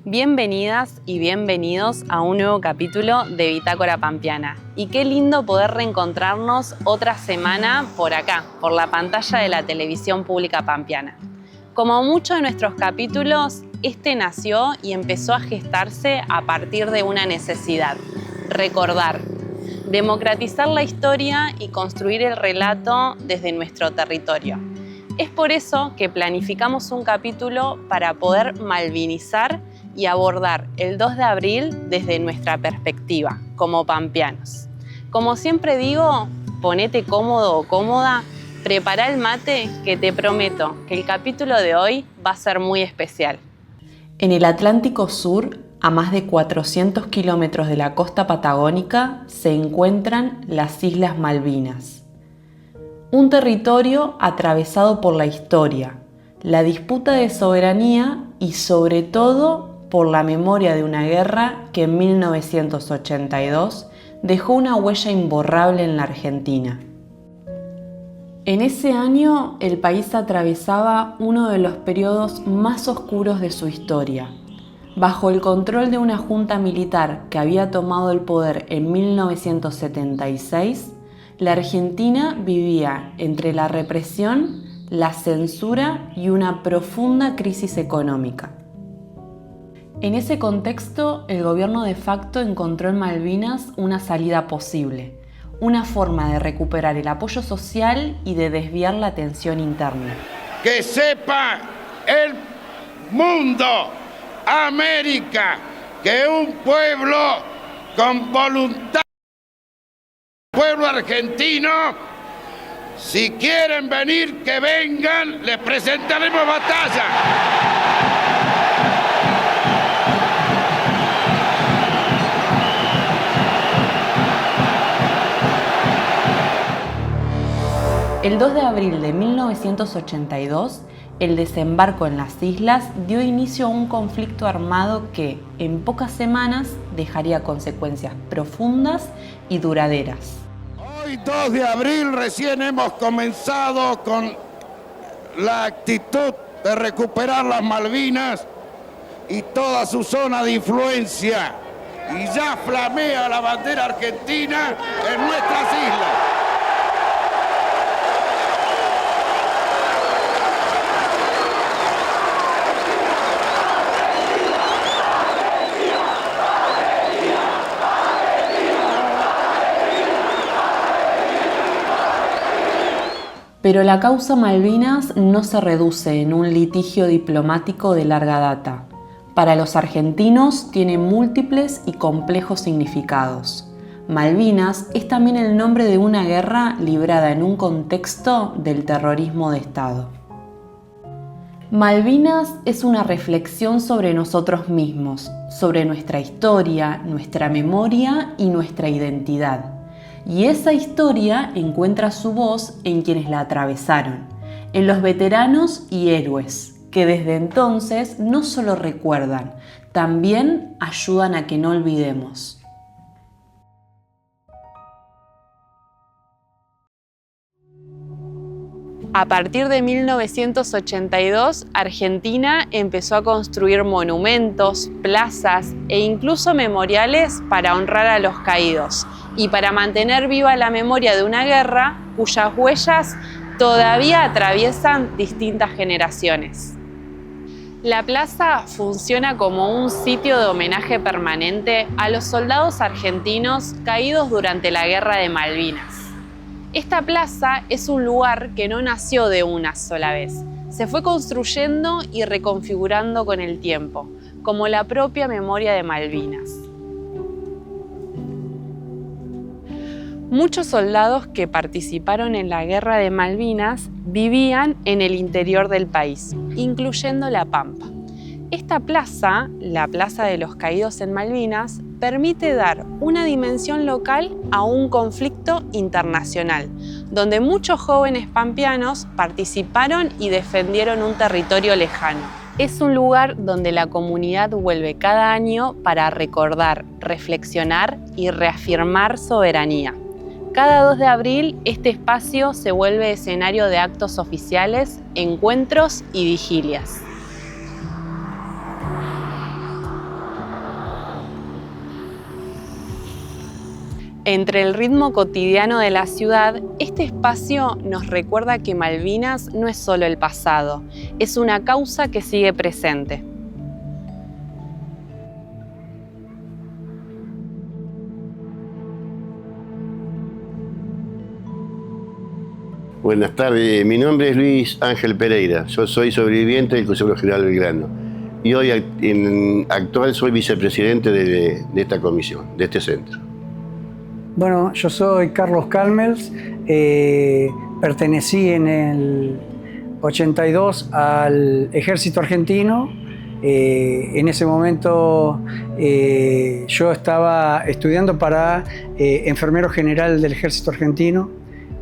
Bienvenidas y bienvenidos a un nuevo capítulo de Bitácora Pampeana. Y qué lindo poder reencontrarnos otra semana por acá, por la pantalla de la televisión pública pampeana. Como muchos de nuestros capítulos, este nació y empezó a gestarse a partir de una necesidad: recordar, democratizar la historia y construir el relato desde nuestro territorio. Es por eso que planificamos un capítulo para poder malvinizar y abordar el 2 de abril desde nuestra perspectiva, como pampeanos. Como siempre digo, ponete cómodo o cómoda, prepara el mate, que te prometo que el capítulo de hoy va a ser muy especial. En el Atlántico Sur, a más de 400 kilómetros de la costa patagónica, se encuentran las Islas Malvinas. Un territorio atravesado por la historia, la disputa de soberanía y sobre todo por la memoria de una guerra que en 1982 dejó una huella imborrable en la Argentina. En ese año el país atravesaba uno de los periodos más oscuros de su historia. Bajo el control de una junta militar que había tomado el poder en 1976, la Argentina vivía entre la represión, la censura y una profunda crisis económica. En ese contexto, el gobierno de facto encontró en Malvinas una salida posible, una forma de recuperar el apoyo social y de desviar la tensión interna. Que sepa el mundo, América, que un pueblo con voluntad, pueblo argentino, si quieren venir, que vengan, les presentaremos batalla. El 2 de abril de 1982, el desembarco en las islas dio inicio a un conflicto armado que, en pocas semanas, dejaría consecuencias profundas y duraderas. Hoy, 2 de abril, recién hemos comenzado con la actitud de recuperar las Malvinas y toda su zona de influencia. Y ya flamea la bandera argentina en nuestras islas. Pero la causa Malvinas no se reduce en un litigio diplomático de larga data. Para los argentinos tiene múltiples y complejos significados. Malvinas es también el nombre de una guerra librada en un contexto del terrorismo de Estado. Malvinas es una reflexión sobre nosotros mismos, sobre nuestra historia, nuestra memoria y nuestra identidad. Y esa historia encuentra su voz en quienes la atravesaron, en los veteranos y héroes, que desde entonces no solo recuerdan, también ayudan a que no olvidemos. A partir de 1982, Argentina empezó a construir monumentos, plazas e incluso memoriales para honrar a los caídos y para mantener viva la memoria de una guerra cuyas huellas todavía atraviesan distintas generaciones. La plaza funciona como un sitio de homenaje permanente a los soldados argentinos caídos durante la Guerra de Malvinas. Esta plaza es un lugar que no nació de una sola vez. Se fue construyendo y reconfigurando con el tiempo, como la propia memoria de Malvinas. Muchos soldados que participaron en la Guerra de Malvinas vivían en el interior del país, incluyendo La Pampa. Esta plaza, la Plaza de los Caídos en Malvinas, permite dar una dimensión local a un conflicto internacional, donde muchos jóvenes pampeanos participaron y defendieron un territorio lejano. Es un lugar donde la comunidad vuelve cada año para recordar, reflexionar y reafirmar soberanía. Cada 2 de abril, este espacio se vuelve escenario de actos oficiales, encuentros y vigilias. Entre el ritmo cotidiano de la ciudad, este espacio nos recuerda que Malvinas no es solo el pasado, es una causa que sigue presente. Buenas tardes, mi nombre es Luis Ángel Pereira, yo soy sobreviviente del Consejo General Belgrano y hoy actual soy vicepresidente de esta comisión, de este centro. Bueno, yo soy Carlos Calmels, pertenecí en el 82 al Ejército Argentino. En ese momento yo estaba estudiando para enfermero general del Ejército Argentino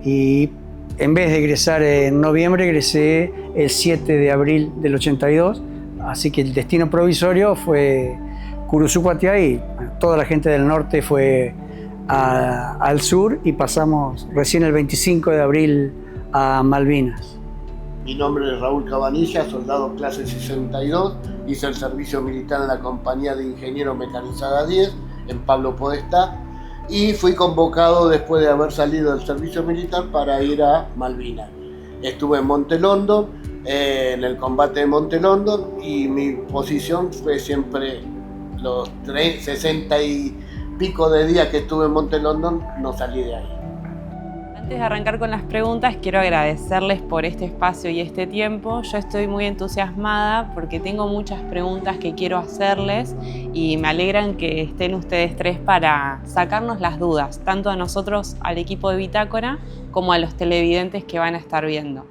y en vez de egresar en noviembre, egresé el 7 de abril del 82, así que el destino provisorio fue Curuzú-Cuatiá y toda la gente del norte fue al sur y pasamos recién el 25 de abril a Malvinas. Mi nombre es Raúl Cabanilla, soldado clase 62, hice el servicio militar en la compañía de ingeniero mecanizada 10 en Pablo Podestá y fui convocado después de haber salido del servicio militar para ir a Malvinas. Estuve en Monte London, en el combate de Monte London, y mi posición fue siempre los 60 y pico de días que estuve en Monte London, no salí de ahí. Antes de arrancar con las preguntas, quiero agradecerles por este espacio y este tiempo. Yo estoy muy entusiasmada porque tengo muchas preguntas que quiero hacerles y me alegran que estén ustedes tres para sacarnos las dudas, tanto a nosotros, al equipo de Bitácora, como a los televidentes que van a estar viendo.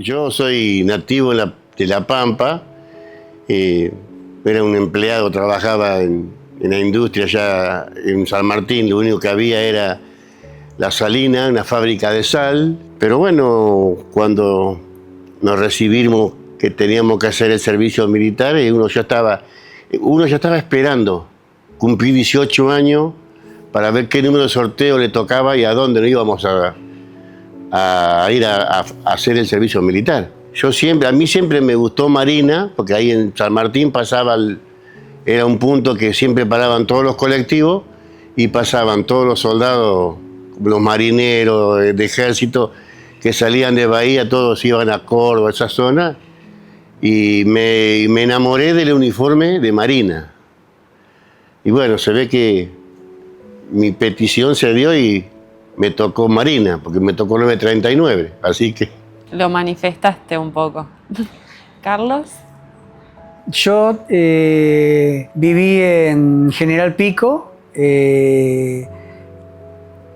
Yo soy nativo de La Pampa, era un empleado, trabajaba en la industria allá en San Martín, lo único que había era la salina, una fábrica de sal, pero bueno, cuando nos recibimos que teníamos que hacer el servicio militar, uno ya estaba esperando cumplir 18 años para ver qué número de sorteo le tocaba y a dónde nos íbamos a ir a hacer el servicio militar. A mí siempre me gustó Marina, porque ahí en San Martín era un punto que siempre paraban todos los colectivos y pasaban todos los soldados, los marineros de ejército que salían de Bahía, todos iban a Córdoba, esa zona, y me enamoré del uniforme de Marina. Y bueno, se ve que mi petición se dio y me tocó Marina, porque me tocó 939, así que... Lo manifestaste un poco. ¿Carlos? Yo viví en General Pico,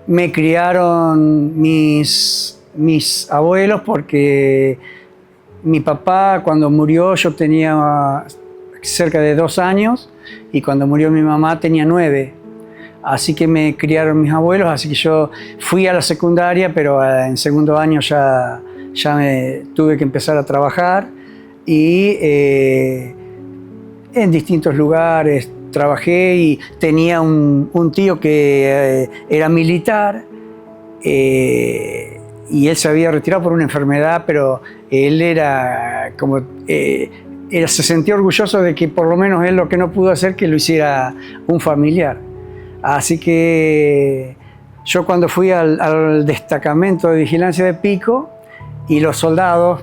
me criaron mis abuelos porque mi papá cuando murió yo tenía cerca de 2 años y cuando murió mi mamá tenía 9. Así que me criaron mis abuelos, así que yo fui a la secundaria, pero en segundo año ya me tuve que empezar a trabajar y en distintos lugares trabajé y tenía un tío que era militar y él se había retirado por una enfermedad, pero él era como... se sentía orgulloso de que por lo menos él lo que no pudo hacer que lo hiciera un familiar. Así que yo cuando fui al destacamento de vigilancia de Pico y los soldados,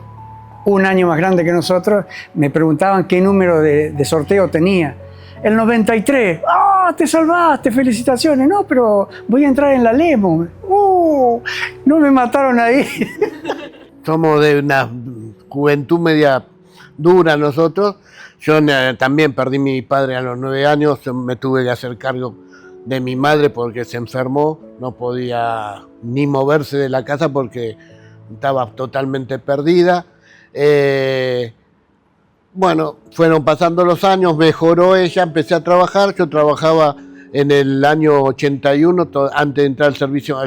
un año más grande que nosotros, me preguntaban qué número de sorteo tenía. El 93. ¡Ah, te salvaste! ¡Felicitaciones! No, pero voy a entrar en la Lemo. No me mataron ahí. Somos de una juventud media dura nosotros. Yo también perdí a mi padre a los 9 años, me tuve que hacer cargo de mi madre porque se enfermó, no podía ni moverse de la casa porque estaba totalmente perdida. Bueno, fueron pasando los años, mejoró ella, empecé a trabajar, yo trabajaba en el año 81, antes de entrar al servicio,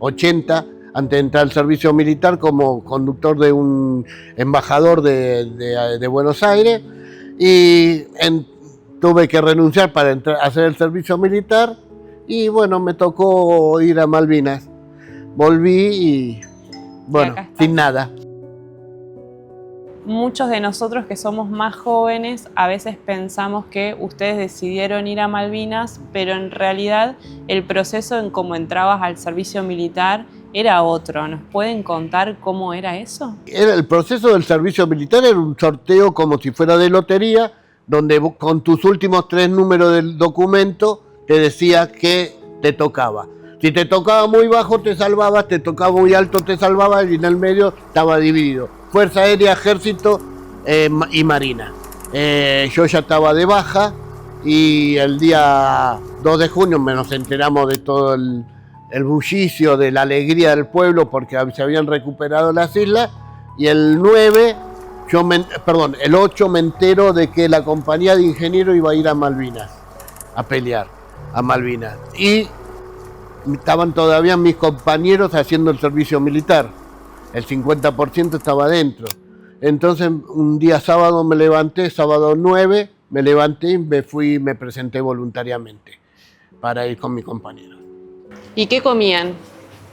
80, antes de entrar al servicio militar como conductor de un embajador de Buenos Aires y tuve que renunciar para hacer el servicio militar y bueno, me tocó ir a Malvinas. Volví bueno, acá estás. sin nada. Muchos de nosotros que somos más jóvenes a veces pensamos que ustedes decidieron ir a Malvinas, pero en realidad el proceso en cómo entrabas al servicio militar era otro. ¿Nos pueden contar cómo era eso? El proceso del servicio militar era un sorteo como si fuera de lotería, donde con tus últimos 3 números del documento te decía que te tocaba. Si te tocaba muy bajo te salvabas, te tocaba muy alto te salvabas, y en el medio estaba dividido. Fuerza Aérea, Ejército y Marina. Yo ya estaba de baja y el día 2 de junio nos enteramos de todo el bullicio, de la alegría del pueblo porque se habían recuperado las islas, y el 9, el 8 me entero de que la compañía de ingenieros iba a ir a Malvinas, a pelear a Malvinas. Y estaban todavía mis compañeros haciendo el servicio militar. El 50% estaba adentro. Entonces un día sábado me levanté, sábado 9, me levanté y me presenté voluntariamente para ir con mis compañeros. ¿Y qué comían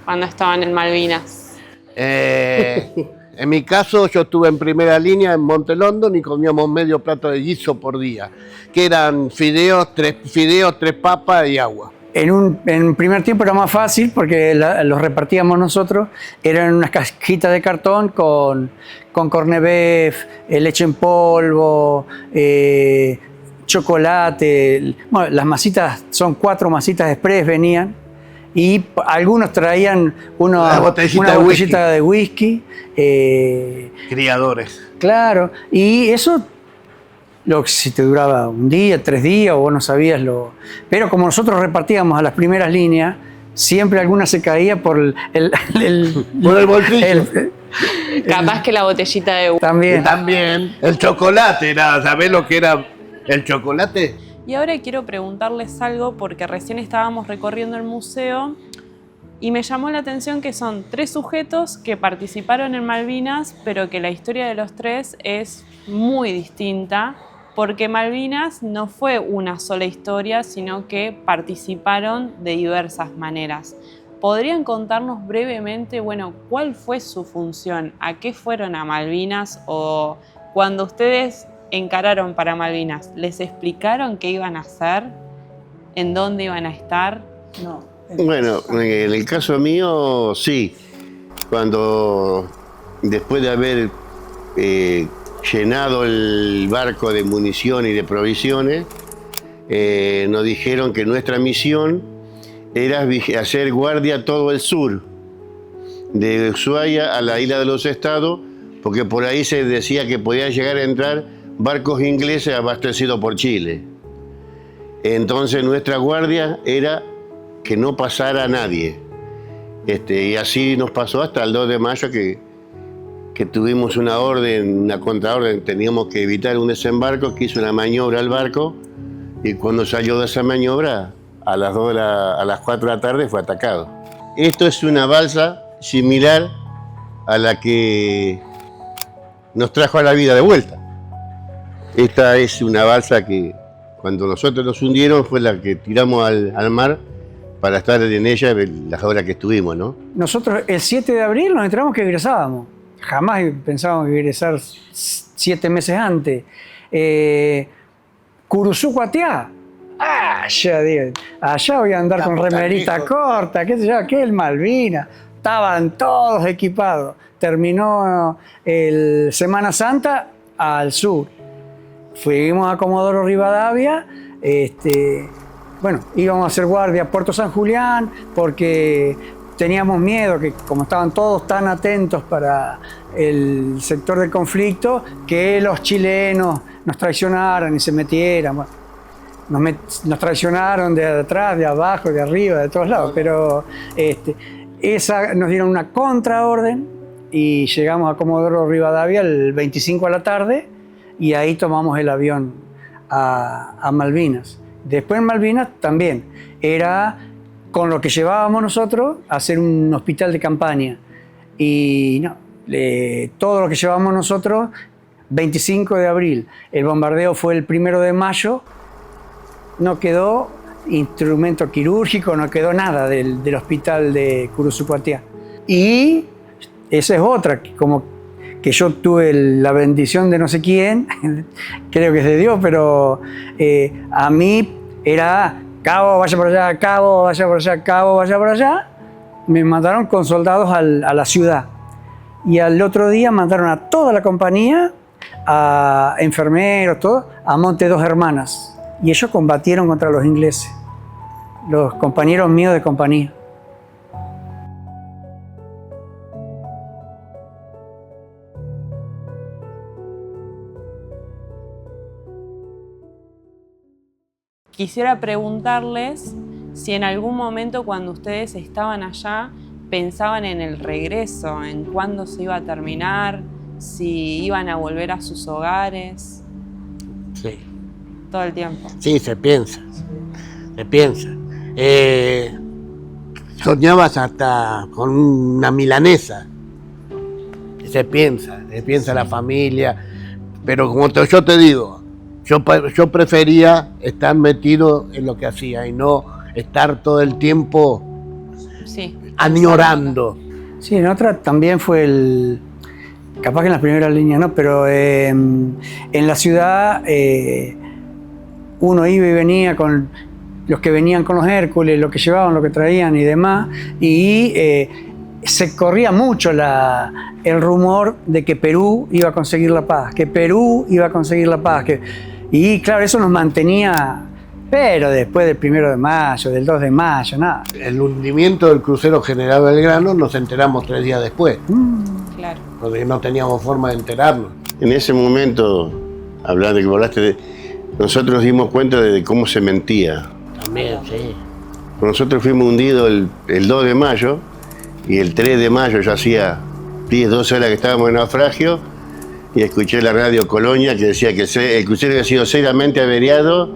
cuando estaban en Malvinas? En mi caso, yo estuve en primera línea en Monte London y comíamos medio plato de guiso por día, que eran fideos, 3 papas y agua. En primer tiempo era más fácil porque los repartíamos nosotros. Eran unas cajitas de cartón con corned beef, leche en polvo, chocolate. Bueno, las masitas, son 4 masitas express venían. Y algunos traían una botellita de whisky. Criadores. Claro, y eso, si te duraba un día, 3 días, o vos no sabías lo... Pero como nosotros repartíamos a las primeras líneas, siempre alguna se caía por por el bolsillo. Capaz que la botellita de... También. El chocolate ¿sabés lo que era el chocolate? Y ahora quiero preguntarles algo porque recién estábamos recorriendo el museo y me llamó la atención que son 3 sujetos que participaron en Malvinas, pero que la historia de los 3 es muy distinta porque Malvinas no fue una sola historia, sino que participaron de diversas maneras. ¿Podrían contarnos brevemente, cuál fue su función? ¿A qué fueron a Malvinas? O cuando ustedes encararon para Malvinas, ¿les explicaron qué iban a hacer? ¿En dónde iban a estar? No. Bueno, en el caso mío, sí. Cuando, después de haber llenado el barco de munición y de provisiones, nos dijeron que nuestra misión era hacer guardia todo el sur, de Ushuaia a la isla de los Estados, porque por ahí se decía que podía llegar a entrar barcos ingleses abastecidos por Chile. Entonces nuestra guardia era que no pasara nadie. Y así nos pasó hasta el 2 de mayo que tuvimos una contraorden, teníamos que evitar un desembarco, que hizo una maniobra al barco, y cuando salió de esa maniobra, a las 4 de la tarde fue atacado. Esto es una balsa similar a la que nos trajo a la vida de vuelta. Esta es una balsa que cuando nosotros nos hundieron fue la que tiramos al mar para estar en ella las horas que estuvimos, ¿no? Nosotros el 7 de abril nos enteramos que egresábamos. Jamás pensábamos que egresar 7 meses antes. Curuzú Cuatiá. Allá voy a andar con remerita corta, qué sé yo, aquel Malvinas. Estaban todos equipados. Terminó el Semana Santa al sur. Fuimos a Comodoro Rivadavia, íbamos a hacer guardia a Puerto San Julián porque teníamos miedo que, como estaban todos tan atentos para el sector del conflicto, que los chilenos nos traicionaran y se metieran. Bueno, nos traicionaron de atrás, de abajo, de arriba, de todos lados, pero nos dieron una contraorden y llegamos a Comodoro Rivadavia el 25 a la tarde. Y ahí tomamos el avión a Malvinas. Después en Malvinas también era con lo que llevábamos nosotros a hacer un hospital de campaña. Y todo lo que llevábamos nosotros, 25 de abril. El bombardeo fue el 1 de mayo. No quedó instrumento quirúrgico, no quedó nada del hospital de Curuzú Cuatiá. Y esa es otra, como que yo tuve la bendición de no sé quién, creo que es de Dios, pero a mí era cabo, vaya por allá, cabo, vaya por allá, cabo, vaya por allá. Me mandaron con soldados a la ciudad. Y al otro día mandaron a toda la compañía, a enfermeros, todo, a Monte Dos Hermanas. Y ellos combatieron contra los ingleses, los compañeros míos de compañía. Quisiera preguntarles si en algún momento cuando ustedes estaban allá pensaban en el regreso, en cuándo se iba a terminar, si iban a volver a sus hogares. Sí. Todo el tiempo. Sí, se piensa. Soñabas hasta con una milanesa. Se piensa la familia. Pero como yo te digo, yo prefería estar metido en lo que hacía y no estar todo el tiempo Sí. añorando. Sí, en otra también fue capaz que en las primeras líneas, ¿no? Pero en la ciudad uno iba y venía con los que venían con los Hércules, lo que llevaban, lo que traían y demás, y se corría mucho el rumor de que Perú iba a conseguir la paz, y claro, eso nos mantenía, pero después del 1 de mayo, del 2 de mayo, nada. El hundimiento del crucero General Belgrano nos enteramos 3 días después, Claro. porque no teníamos forma de enterarnos. En ese momento, hablando que hablaste, nosotros nos dimos cuenta de cómo se mentía. También, sí. Nosotros fuimos hundidos el 2 de mayo y el 3 de mayo ya hacía 10, 12 horas que estábamos en naufragio y escuché la radio Colonia que decía que el crucero había sido seriamente averiado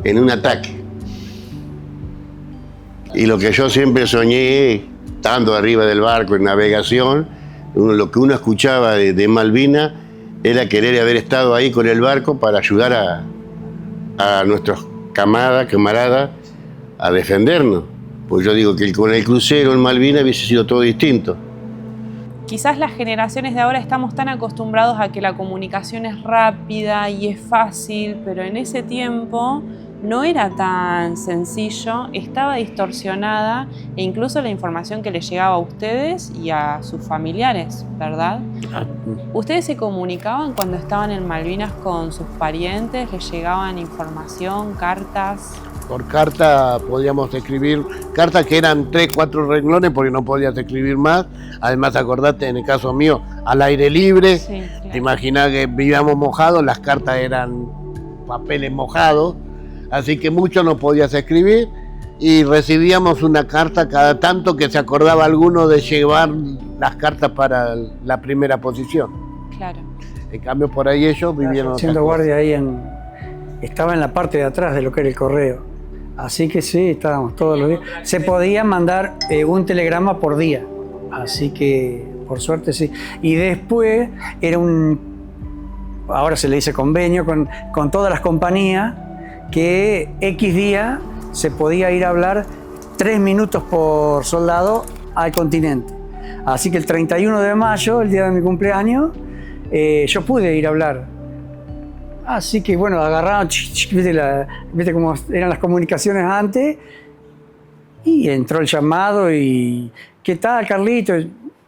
en un ataque. Y lo que yo siempre soñé, estando arriba del barco en navegación, lo que uno escuchaba de Malvina era querer haber estado ahí con el barco para ayudar a nuestros camaradas a defendernos. Pues yo digo que con el crucero en Malvina hubiese sido todo distinto. Quizás las generaciones de ahora estamos tan acostumbrados a que la comunicación es rápida y es fácil, pero en ese tiempo no era tan sencillo, estaba distorsionada e incluso la información que les llegaba a ustedes y a sus familiares, ¿verdad? ¿Ustedes se comunicaban cuando estaban en Malvinas con sus parientes? ¿Les llegaban información, cartas? Por carta podíamos escribir, cartas que eran 3, 4 renglones porque no podías escribir más. Además, acordate, en el caso mío, al aire libre. Sí, claro. Te imaginás que vivíamos mojados, las cartas eran papeles mojados, así que mucho no podías escribir y recibíamos una carta cada tanto que se acordaba alguno de llevar las cartas para la primera posición. Claro. En cambio, por ahí ellos vivían Haciendo guardia ahí estaba en la parte de atrás de lo que era el correo. Así que sí, estábamos todos los días. Se podía mandar un telegrama por día. Así que, por suerte, sí. Y después era ahora se le dice convenio con todas las compañías, que X día se podía ir a hablar 3 minutos por soldado al continente. Así que el 31 de mayo, el día de mi cumpleaños, yo pude ir a hablar. Así que bueno, agarraron, viste cómo eran las comunicaciones antes, y entró el llamado y ¿qué tal, Carlito?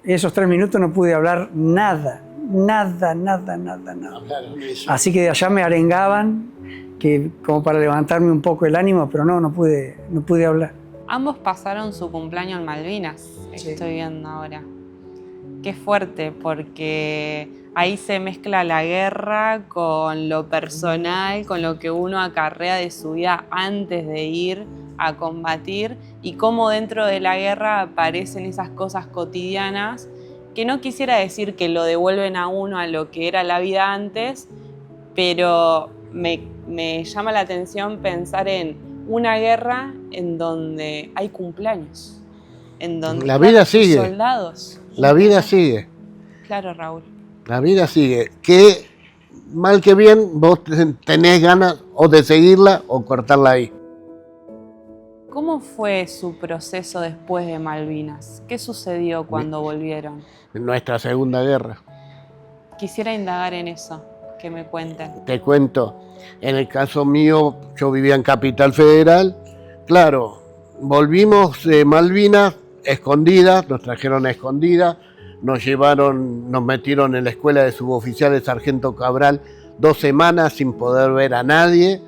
Esos 3 minutos no pude hablar nada. Así que de allá me arengaban como para levantarme un poco el ánimo, pero no pude hablar. Ambos pasaron su cumpleaños en Malvinas, Sí. estoy viendo ahora. Qué fuerte, porque ahí se mezcla la guerra con lo personal, con lo que uno acarrea de su vida antes de ir a combatir, y cómo dentro de la guerra aparecen esas cosas cotidianas que no quisiera decir que lo devuelven a uno a lo que era la vida antes, pero me llama la atención pensar en una guerra en donde hay cumpleaños, en donde La vida sigue. soldados. La vida sigue. Claro, Raúl. La vida sigue. Que mal que bien, vos tenés ganas o de seguirla o cortarla ahí. ¿Cómo fue su proceso después de Malvinas? ¿Qué sucedió cuando volvieron? Nuestra segunda guerra. Quisiera indagar en eso, que me cuenten. Te cuento, en el caso mío, yo vivía en Capital Federal. Claro, volvimos de Malvinas escondidas, nos trajeron a escondidas, nos metieron en la escuela de suboficiales Sargento Cabral 2 semanas sin poder ver a nadie.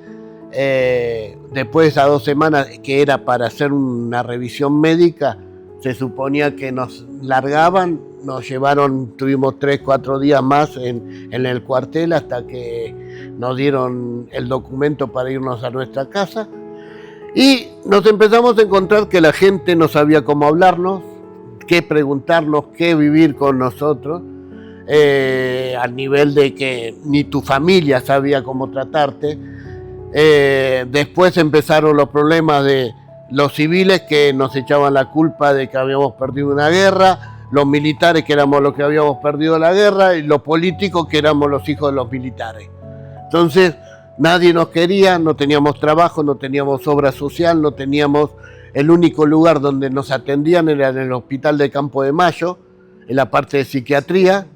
Después de esas 2 semanas, que era para hacer una revisión médica, se suponía que nos largaban, nos llevaron, tuvimos 3-4 días más en el cuartel hasta que nos dieron el documento para irnos a nuestra casa. Y nos empezamos a encontrar que la gente no sabía cómo hablarnos, qué preguntarnos, qué vivir con nosotros, al nivel de que ni tu familia sabía cómo tratarte. Después empezaron los problemas de los civiles que nos echaban la culpa de que habíamos perdido una guerra, los militares que éramos los que habíamos perdido la guerra y los políticos que éramos los hijos de los militares. Entonces nadie nos quería, no teníamos trabajo, no teníamos obra social, no teníamos... El único lugar donde nos atendían era en el Hospital de Campo de Mayo, en la parte de psiquiatría,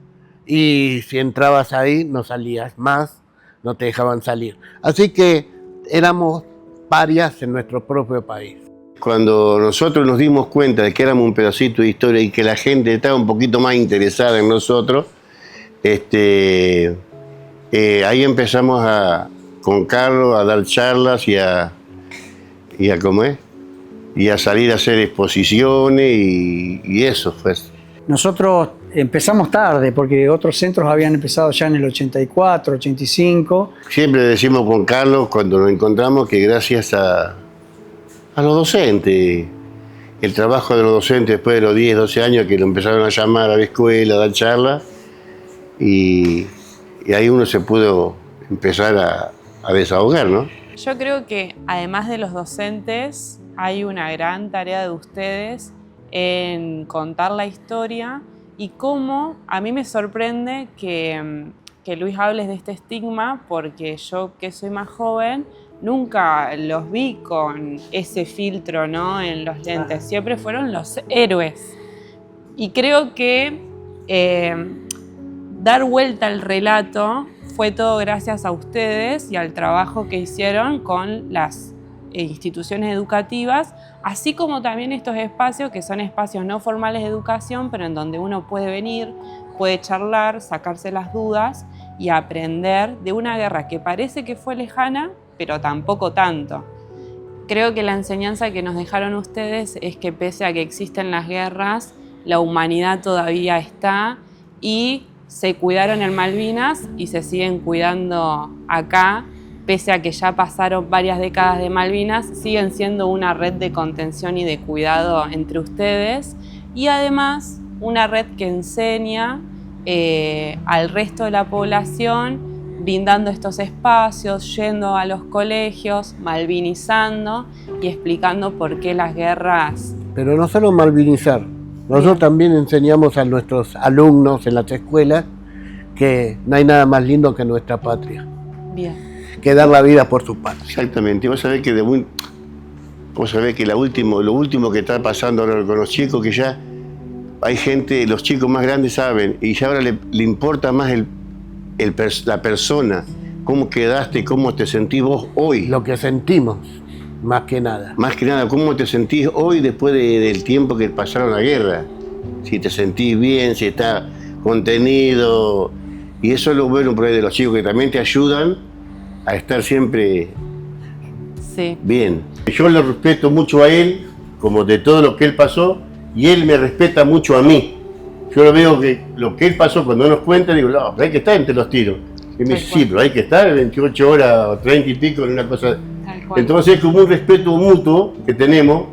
y si entrabas ahí no salías más, no te dejaban salir. Así que éramos parias en nuestro propio país. Cuando nosotros nos dimos cuenta de que éramos un pedacito de historia y que la gente estaba un poquito más interesada en nosotros, ahí empezamos con Carlos a dar charlas y a ¿cómo es? Y a salir a hacer exposiciones y eso fue. Nosotros empezamos tarde porque otros centros habían empezado ya en el 84, 85. Siempre decimos con Carlos cuando nos encontramos que gracias a los docentes, el trabajo de los docentes después de los 10, 12 años que lo empezaron a llamar a la escuela, a dar charlas, y ahí uno se pudo empezar a desahogar, ¿no? Yo creo que además de los docentes, hay una gran tarea de ustedes en contar la historia y cómo a mí me sorprende que Luis hables de este estigma, porque yo, que soy más joven, nunca los vi con ese filtro, ¿no?, en los lentes. Siempre fueron los héroes. Y creo que dar vuelta al relato fue todo gracias a ustedes y al trabajo que hicieron con las instituciones educativas, así como también estos espacios que son espacios no formales de educación, pero en donde uno puede venir, puede charlar, sacarse las dudas y aprender de una guerra que parece que fue lejana, pero tampoco tanto. Creo que la enseñanza que nos dejaron ustedes es que pese a que existen las guerras, la humanidad todavía está y se cuidaron en Malvinas y se siguen cuidando acá. Pese a que ya pasaron varias décadas de Malvinas, siguen siendo una red de contención y de cuidado entre ustedes y además una red que enseña al resto de la población, brindando estos espacios, yendo a los colegios, malvinizando y explicando por qué las guerras... Pero no solo malvinizar, nosotros también enseñamos a nuestros alumnos en las escuelas que no hay nada más lindo que nuestra patria. Bien. Que dar la vida por su patria. Exactamente. Vos sabés que lo último que está pasando ahora con los chicos, que ya hay gente, los chicos más grandes saben, y ya ahora le importa más la persona, cómo quedaste, cómo te sentís vos hoy. Lo que sentimos, más que nada. Más que nada, cómo te sentís hoy después del tiempo que pasaron la guerra. Si te sentís bien, si estás contenido. Y eso es lo bueno por ahí de los chicos, que también te ayudan a estar siempre bien. Yo lo respeto mucho a él, como de todo lo que él pasó, y él me respeta mucho a mí. Yo lo veo que lo que él pasó, cuando nos cuenta, digo, no, pero hay que estar entre los tiros. Y me dice, sí, pero hay que estar 28 horas o 30 y pico en una cosa. Entonces es como un respeto mutuo que tenemos,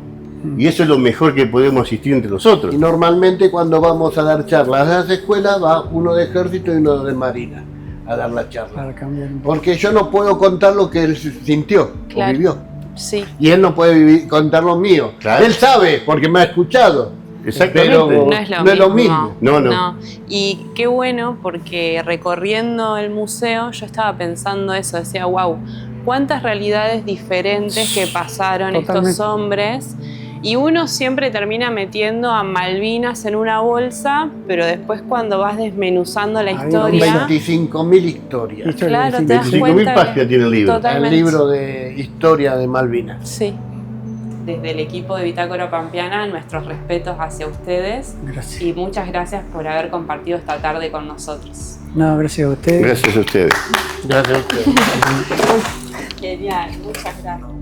y eso es lo mejor que podemos asistir entre nosotros. Y normalmente cuando vamos a dar charlas a las escuelas, va uno de ejército y uno de marina a dar la charla. Porque yo no puedo contar lo que él sintió, claro, o vivió. Sí. Y él no puede contar lo mío. Claro. Él sabe, porque me ha escuchado. Exactamente. Pero no es lo mismo. No. Y qué bueno, porque recorriendo el museo yo estaba pensando eso, decía, wow, cuántas realidades diferentes que pasaron Totalmente. estos hombres. Y uno siempre termina metiendo a Malvinas en una bolsa, pero después cuando vas desmenuzando la Había historia, 25.000 historias. claro, te das 25.000 cuenta páginas tiene el libro. El Totalmente. libro de historia de Malvinas. Sí. Desde el equipo de Bitácora Pampeana, nuestros respetos hacia ustedes Gracias. y muchas gracias por haber compartido esta tarde con nosotros. No, gracias a ustedes. Gracias a ustedes. Gracias a ustedes. Genial, muchas gracias.